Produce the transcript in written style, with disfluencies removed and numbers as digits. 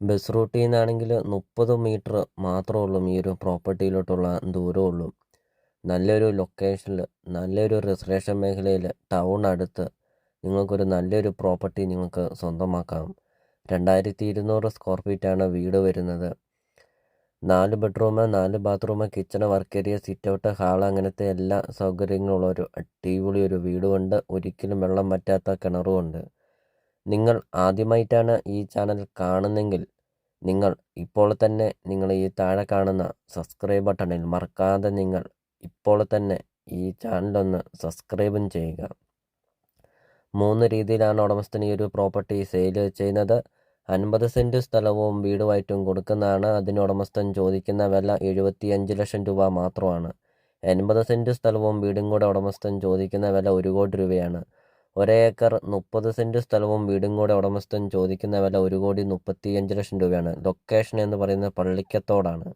Bus റൂട്ടിൽ നിന്നാണെങ്കിൽ 30 metre മാത്രമേ ഉള്ളൂ ഈ ഒരു പ്രോപ്പർട്ടിയിലോട്ടുള്ള ദൂരമുള്ളൂ. നല്ലൊരു ലൊക്കേഷനിൽ, നല്ലൊരു റെസിഡൻഷ്യൽ മേഖലയിൽ, ടൗൺ അടുത്ത് നിങ്ങൾക്കൊരു നല്ലൊരു പ്രോപ്പർട്ടി നിങ്ങൾക്ക് സ്വന്തമാക്കാം. 2200 സ്ക്വയർ ഫീറ്റാണ് വീട് വരുന്നത്. 4 bedroom, 4 bathroom, kitchen, work area, sit out, hall, അങ്ങനത്തെ എല്ലാ സൗകര്യങ്ങളുള്ള ഒരു അടിപൊളി ഒരു വീടുമുണ്ട്. ഒരിക്കലും വെള്ളം വറ്റാത്ത കിണറുമുണ്ട്. നിങ്ങൾ ആദ്യമായിട്ടാണ് ഈ ചാനൽ കാണുന്നെങ്കിൽ നിങ്ങൾ ഇപ്പോൾ തന്നെ ഈ താഴെ കാണുന്ന സബ്സ്ക്രൈബ് ബട്ടണിൽ മറക്കാതെ നിങ്ങൾ ഇപ്പോൾ തന്നെ ഈ ചാനലൊന്ന് സബ്സ്ക്രൈബും ചെയ്യുക. 3 രീതിയിലാണ് ഉടമസ്ഥൻ ഈ ഒരു പ്രോപ്പർട്ടി സെയിൽ ചെയ്യുന്നത്. 50 സെൻറ്റ് സ്ഥലവും വീടുമായിട്ടും കൊടുക്കുന്നതാണ്. അതിന് ഉടമസ്ഥൻ ചോദിക്കുന്ന വില 75 ലക്ഷം രൂപ മാത്രമാണ്. 80 സെൻറ്റ് സ്ഥലവും വീടും കൂടെ ഉടമസ്ഥൻ ചോദിക്കുന്ന വില 1 കോടി രൂപയാണ്. 1 ഏക്കർ 30 സെൻറ്റ് സ്ഥലവും വീടും കൂടെ ഉടമസ്ഥൻ ചോദിക്കുന്ന വില 1,35 ലക്ഷം രൂപയാണ്. ലൊക്കേഷൻ എന്ന് പറയുന്നത് പള്ളിക്കത്തോടാണ്.